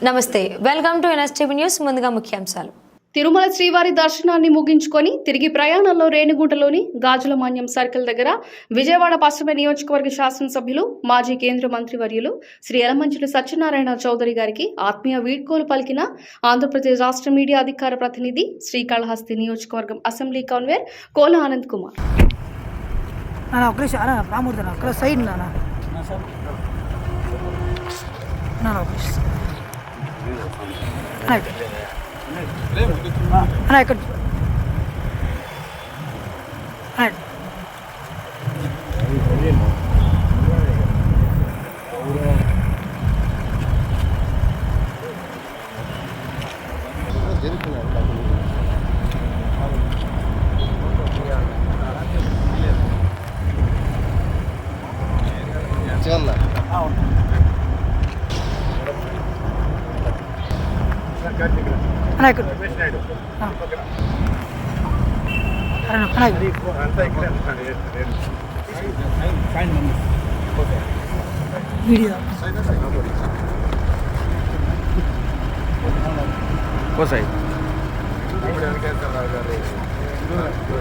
నమస్తే, welcome to NSTV news. ముందుగా ముఖ్యాంశాలు. తిరుమల శ్రీవారి దర్శనాన్ని ముగించుకొని తిరిగి ప్రయాణంలో రేణిగుంటలోని గాజులమాన్యం సర్కిల్ దగ్గర విజయవాడ పశ్చిమ నియోజకవర్గ శాసనసభ్యులు మాజీ కేంద్ర మంత్రివర్యులు శ్రీ యలమంచిలి సత్యనారాయణ చౌదరి గారికి ఆత్మీయ వీడ్కోలు పలికిన ఆంధ్రప్రదేశ్ రాష్ట్ర మీడియా అధికార ప్రతినిధి శ్రీకాళహస్తి నియోజకవర్గం అసెంబ్లీ కన్వీనర్ కోల ఆనంద్ కుమార్.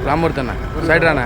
రామూర్తి అన్న సైడ్ రానా